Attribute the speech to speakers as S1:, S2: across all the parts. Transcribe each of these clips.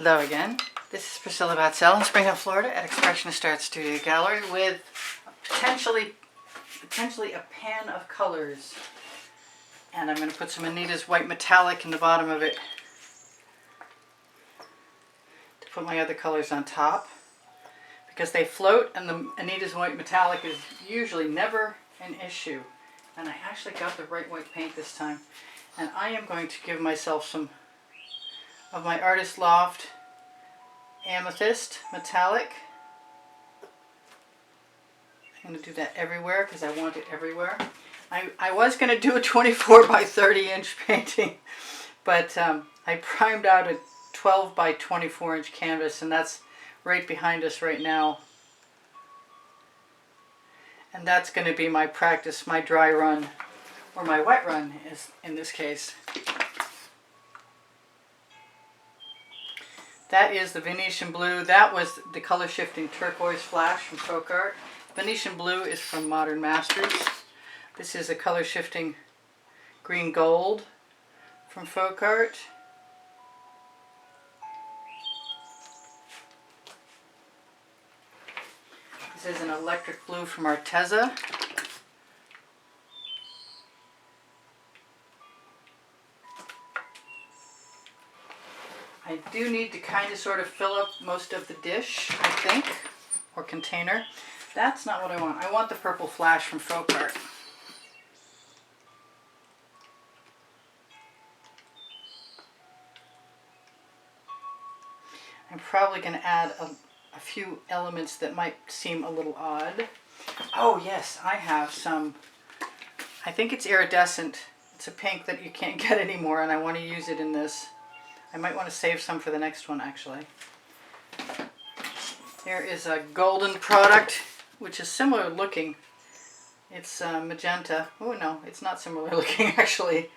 S1: Hello again. This is Priscilla Batzell in Spring Hill, Florida at Expressionist Art Studio Gallery with potentially a pan of colors. And I'm going to put some Anita's white metallic in the bottom of it to put my other colors on top because they float, and the Anita's white metallic is usually never an issue. And I actually got the right white paint this time. And I am going to give myself some of my Artist Loft Amethyst Metallic. I'm going to do that everywhere because I want it everywhere. I was going to do a 24 by 30 inch painting, but I primed out a 12 by 24 inch canvas, and that's right behind us right now. And that's going to be my practice, my dry run, or my wet run is in this case. That is the Venetian Blue. That was the color shifting turquoise flash from Folk Art. Venetian Blue is from Modern Masters. This is a color shifting green gold from Folk Art. This is an electric blue from Arteza. I do need to kind of sort of fill up most of the dish, I think, or container. That's not what I want. I want the purple flash from Folk Art. I'm probably going to add a few elements that might seem a little odd. Oh yes, I have some, I think it's iridescent. It's a pink that you can't get anymore, and I want to use it in this. I might want to save some for the next one, actually. There is a golden product, which is similar looking. It's magenta. Oh no, it's not similar looking, actually.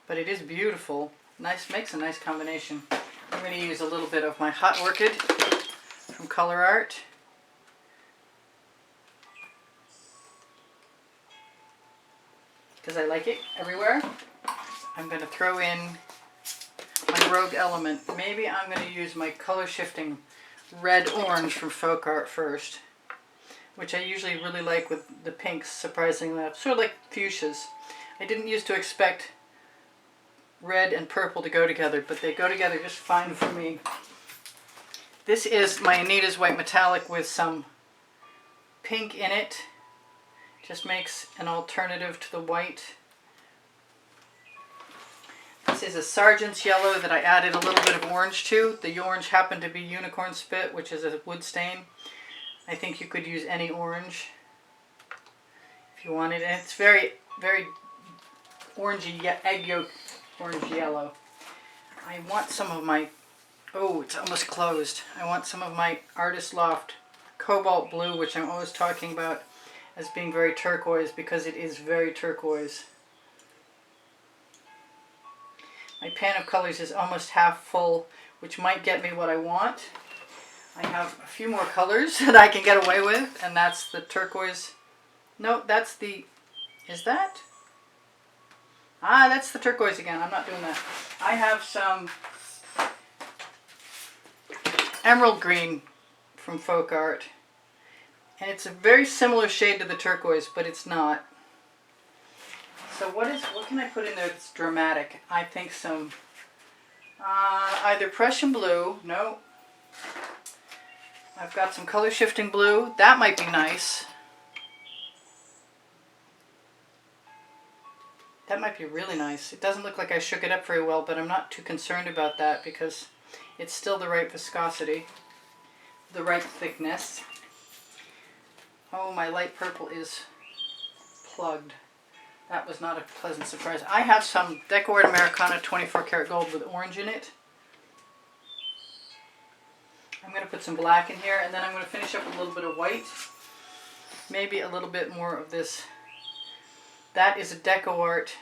S1: But it is beautiful. Nice, makes a nice combination. I'm going to use a little bit of my Hot Orchid from Color Art. Because I like it everywhere. I'm going to throw in my Rogue Element. Maybe I'm going to use my color shifting red orange from Folk Art first, which I usually really like with the pinks, surprisingly. Sort of like fuchsias. I didn't used to expect red and purple to go together, but they go together just fine for me. This is my Anita's white metallic with some pink in it. Just makes an alternative to the white. This is a Sargent's Yellow that I added a little bit of orange to. The orange happened to be Unicorn Spit, which is a wood stain. I think you could use any orange if you wanted. And it's very, very orangey, egg yolk orange yellow. I want some of my, oh, it's almost closed. I want some of my Artist Loft Cobalt Blue, which I'm always talking about as being very turquoise, because it is very turquoise. My pan of colors is almost half full, which might get me what I want. I have a few more colors that I can get away with, and that's the turquoise. No, that's the, is that? Ah, that's the turquoise again. I'm not doing that. I have some emerald green from Folk Art. And it's a very similar shade to the turquoise, but it's not. So what can I put in there that's dramatic? I think some, either Prussian blue. No. I've got some color shifting blue. That might be nice. That might be really nice. It doesn't look like I shook it up very well, but I'm not too concerned about that because it's still the right viscosity, the right thickness. Oh, my light purple is plugged. That was not a pleasant surprise. I have some Deco Art Americana 24 karat gold with orange in it. I'm going to put some black in here, and then I'm going to finish up with a little bit of white. Maybe a little bit more of this. That is a Deco Art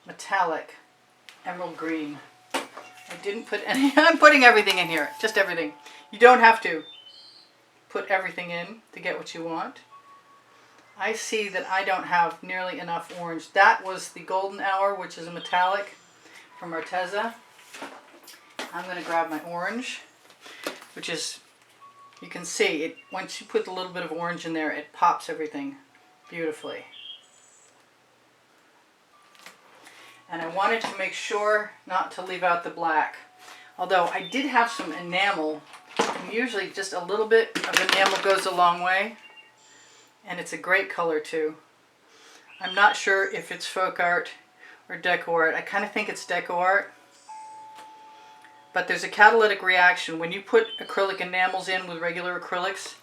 S1: metallic emerald green. I didn't put any, I'm putting everything in here, just everything. You don't have to put everything in to get what you want. I see that I don't have nearly enough orange. That was the Golden Hour, which is a metallic. from Arteza. I'm going to grab my orange, which is, you can see, it. Once you put a little bit of orange in there, it pops everything beautifully. And I wanted to make sure not to leave out the black. Although I did have some enamel, and usually just a little bit of enamel goes a long way. And it's a great color too. I'm not sure if it's folk art or deco art. I kind of think it's deco art. But there's a catalytic reaction. When you put acrylic enamels in with regular acrylics,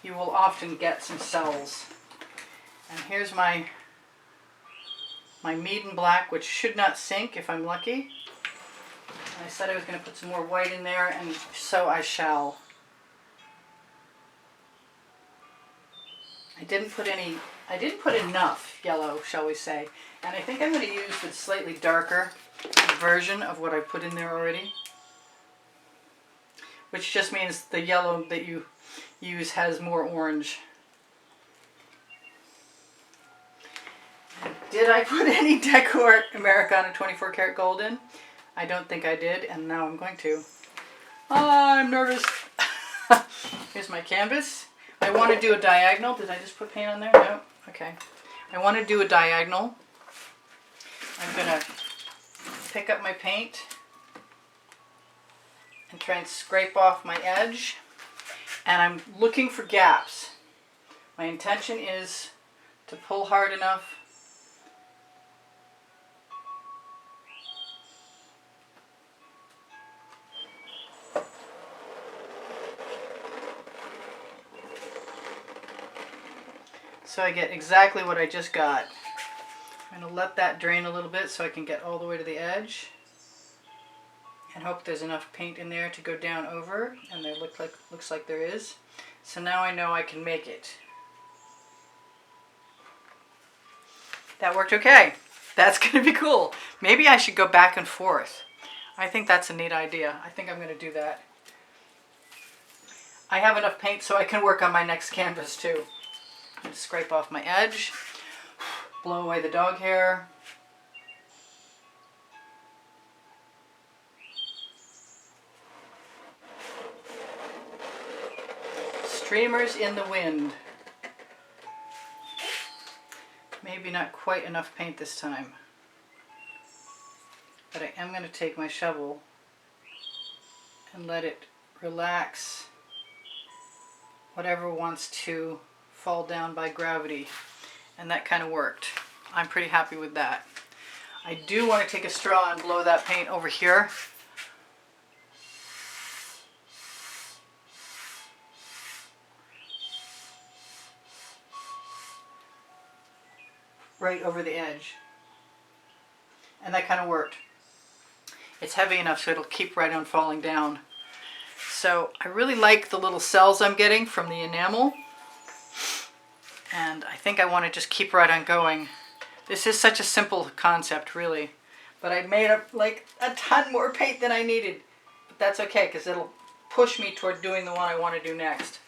S1: you will often get some cells. And here's my Meeden black, which should not sink if I'm lucky. And I said I was going to put some more white in there, and so I shall. I didn't put enough yellow, shall we say. And I think I'm going to use the slightly darker version of what I put in there already. Which just means the yellow that you use has more orange. Did I put any Deco Art Americana 24 karat gold in? I don't think I did, and now I'm going to. Oh, I'm nervous. Here's my canvas. I want to do a diagonal. Did I just put paint on there? No? Okay. I want to do a diagonal. I'm going to pick up my paint and try and scrape off my edge. And I'm looking for gaps. My intention is to pull hard enough so I get exactly what I just got. I'm going to let that drain a little bit so I can get all the way to the edge. And hope there's enough paint in there to go down over. And there looks like there is. So now I know I can make it. That worked okay. That's going to be cool. Maybe I should go back and forth. I think that's a neat idea. I think I'm going to do that. I have enough paint so I can work on my next canvas too. I'm going to scrape off my edge, blow away the dog hair. Streamers in the wind. Maybe not quite enough paint this time. But I am going to take my shovel and let it relax whatever wants to fall down by gravity. And that kind of worked. I'm pretty happy with that. I do want to take a straw and blow that paint over here. Right over the edge. And that kind of worked. It's heavy enough so it'll keep right on falling down. So I really like the little cells I'm getting from the enamel. And I think I want to just keep right on going. This is such a simple concept, really. But I made up like a ton more paint than I needed. But that's okay, because it'll push me toward doing the one I want to do next.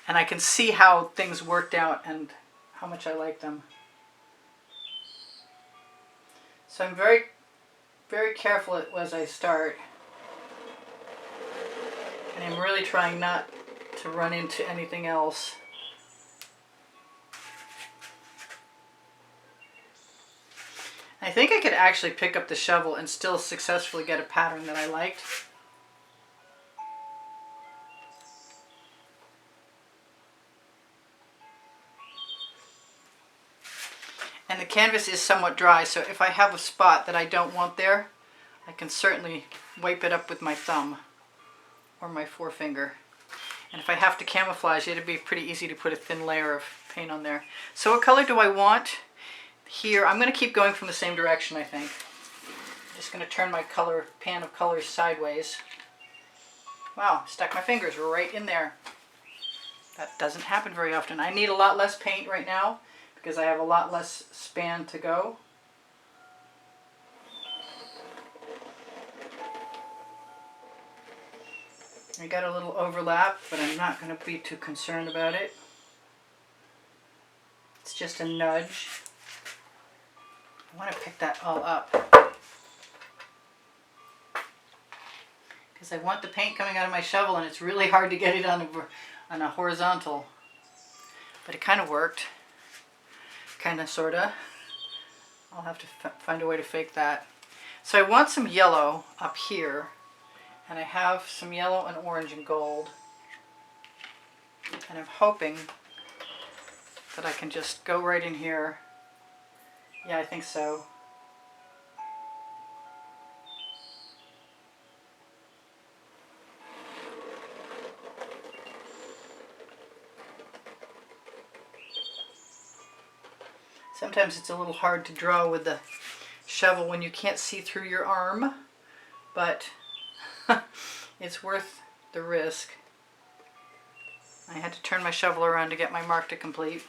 S1: And I can see how things worked out and how much I like them. So I'm very, very careful as I start. And I'm really trying not to run into anything else. I think I could actually pick up the shovel and still successfully get a pattern that I liked. And the canvas is somewhat dry, so if I have a spot that I don't want there, I can certainly wipe it up with my thumb or my forefinger. And if I have to camouflage it, it'd be pretty easy to put a thin layer of paint on there. So what color do I want? Here, I'm going to keep going from the same direction, I think. I'm just going to turn my pan of colors sideways. Wow, stuck my fingers right in there. That doesn't happen very often. I need a lot less paint right now because I have a lot less span to go. I got a little overlap, but I'm not going to be too concerned about it. It's just a nudge. I want to pick that all up. because I want the paint coming out of my shovel, and it's really hard to get it on a horizontal. But it kind of worked. Kind of, sort of. I'll have to find a way to fake that. So I want some yellow up here, and I have some yellow and orange and gold. And I'm hoping that I can just go right in here. Yeah, I think so. Sometimes it's a little hard to draw with the shovel when you can't see through your arm, but it's worth the risk. I had to turn my shovel around to get my mark to complete.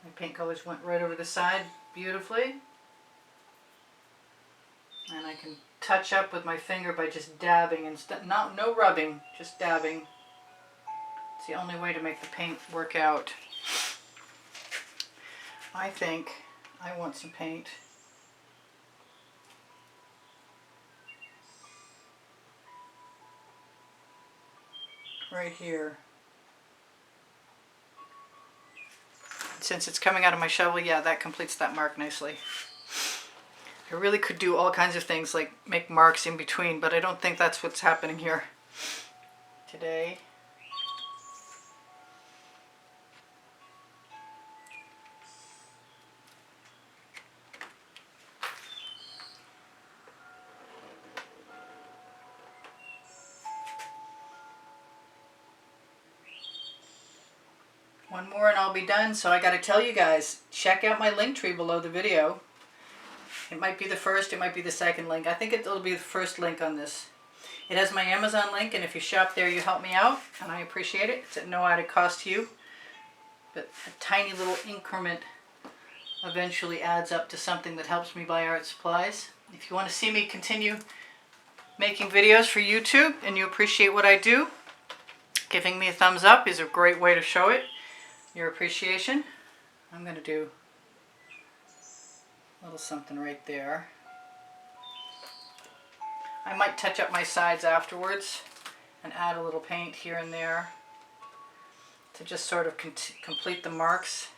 S1: My paint colors went right over the side beautifully. And I can touch up with my finger by just dabbing instead. No rubbing, just dabbing. It's the only way to make the paint work out. I think I want some paint. Right here. Since it's coming out of my shovel, yeah, that completes that mark nicely. I really could do all kinds of things like make marks in between, but I don't think that's what's happening here today. One more and I'll be done. So I got to tell you guys, check out my link tree below the video. It might be the first, it might be the second link. I think it'll be the first link on this. It has my Amazon link, and if you shop there, you help me out, and I appreciate it. It's at no added cost to you, but a tiny little increment eventually adds up to something that helps me buy art supplies. If you want to see me continue making videos for YouTube and you appreciate what I do, giving me a thumbs up is a great way to show it, your appreciation. I'm going to do a little something right there. I might touch up my sides afterwards and add a little paint here and there to just sort of complete the marks.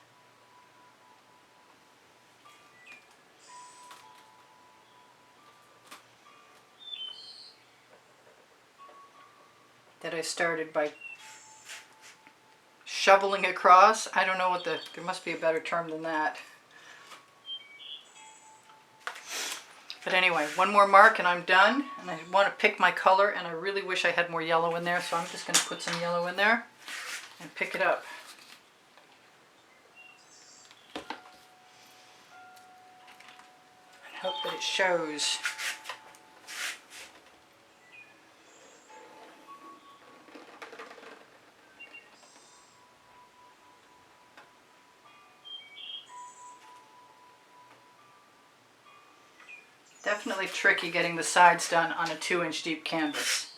S1: That I started by shoveling across. I don't know what there must be a better term than that. But anyway, one more mark and I'm done. And I want to pick my color, and I really wish I had more yellow in there, so I'm just going to put some yellow in there and pick it up. And hope that it shows. Definitely tricky getting the sides done on a 2-inch deep canvas.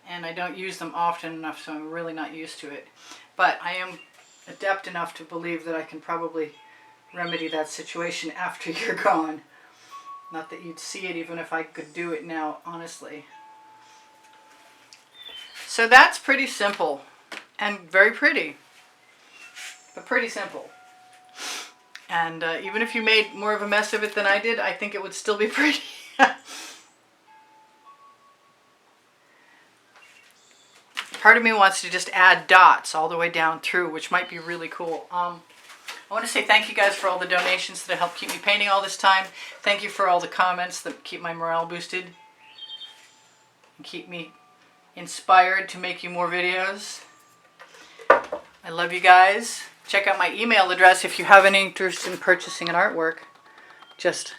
S1: And I don't use them often enough, so I'm really not used to it. But I am adept enough to believe that I can probably remedy that situation after you're gone. Not that you'd see it even if I could do it now, honestly. So that's pretty simple and very pretty, but pretty simple. And even if you made more of a mess of it than I did, I think it would still be pretty. Part of me wants to just add dots all the way down through, which might be really cool. I want to say thank you guys for all the donations that help keep me painting all this time. Thank you for all the comments that keep my morale boosted and keep me inspired to make you more videos. I love you guys. Check out my email address if you have any interest in purchasing an artwork. Just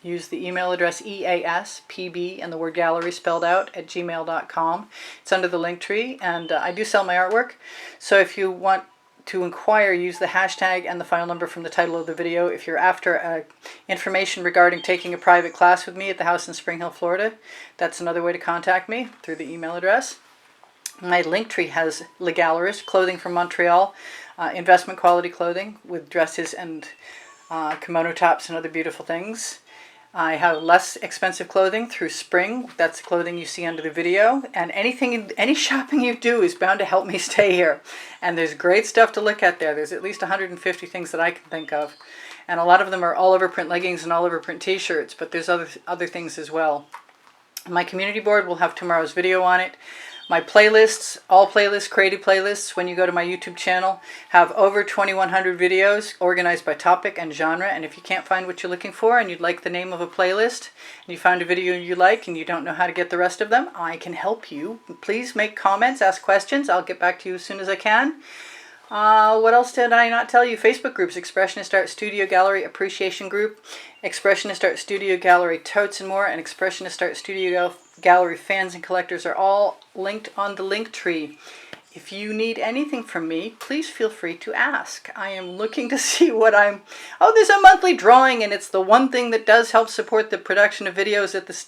S1: use the email address easpb and the word gallery spelled out at gmail.com. It's under the link tree, and I do sell my artwork. So if you want to inquire, use the hashtag and the file number from the title of the video. If you're after information regarding taking a private class with me at the house in Spring Hill, Florida, that's another way to contact me, through the email address. My link tree has Le Gallerist, clothing from Montreal, investment quality clothing with dresses and kimono tops and other beautiful things. I have less expensive clothing through spring. That's the clothing you see under the video. And any shopping you do is bound to help me stay here. And there's great stuff to look at there. There's at least 150 things that I can think of. And a lot of them are all over print leggings and all over print t-shirts, but there's other things as well. My community board will have tomorrow's video on it. My playlists, all playlists, creative playlists, when you go to my YouTube channel, have over 2,100 videos organized by topic and genre. And if you can't find what you're looking for and you'd like the name of a playlist, and you found a video you like and you don't know how to get the rest of them, I can help you. Please make comments, ask questions. I'll get back to you as soon as I can. What else did I not tell you? Facebook groups, Expressionist Art Studio Gallery Appreciation Group, Expressionist Art Studio Gallery Totes and More, and Expressionist Art Studio Gallery Fans and Collectors are all linked on the link tree. If you need anything from me, please feel free to ask. I am looking to see what there's a monthly drawing, and it's the one thing that does help support the production of videos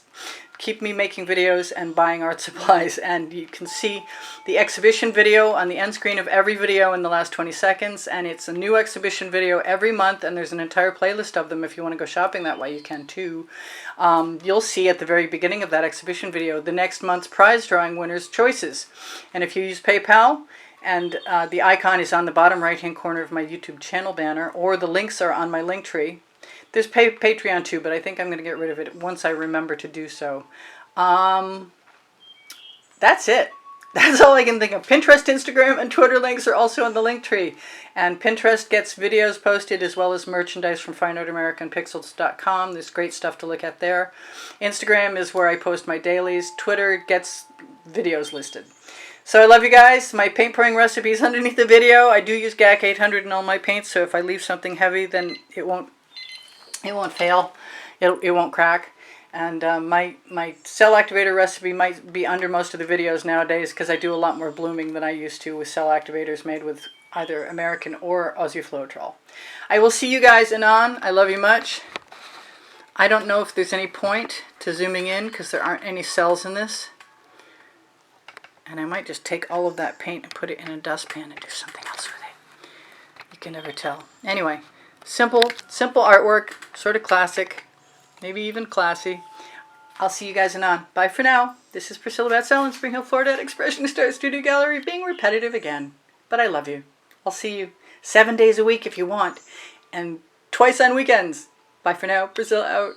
S1: keep me making videos and buying art supplies. And you can see the exhibition video on the end screen of every video in the last 20 seconds. And it's a new exhibition video every month, and there's an entire playlist of them. If you want to go shopping that way, you can too. You'll see at the very beginning of that exhibition video the next month's prize drawing winner's choices. And if you use PayPal, and the icon is on the bottom right hand corner of my YouTube channel banner, or the links are on my link tree. There's Patreon too, but I think I'm going to get rid of it once I remember to do so. That's it. That's all I can think of. Pinterest, Instagram, and Twitter links are also in the link tree. And Pinterest gets videos posted as well as merchandise from fineartamericanpixels.com. There's great stuff to look at there. Instagram is where I post my dailies. Twitter gets videos listed. So I love you guys. My paint pouring recipe is underneath the video. I do use GAC 800 in all my paints, so if I leave something heavy, then it won't fail. It won't crack. And my cell activator recipe might be under most of the videos nowadays because I do a lot more blooming than I used to with cell activators made with either American or Aussie Floetrol. I will see you guys anon. I love you much. I don't know if there's any point to zooming in because there aren't any cells in this. And I might just take all of that paint and put it in a dustpan and do something else with it. You can never tell. Anyway, simple artwork, sort of classic, maybe even classy. I'll see you guys anon. Bye for now. This is Priscilla Batzell in Spring Hill, Florida at Expressionist Art Studio Gallery, being repetitive again. But I love you. I'll see you 7 days a week if you want, and twice on weekends. Bye for now. Priscilla out.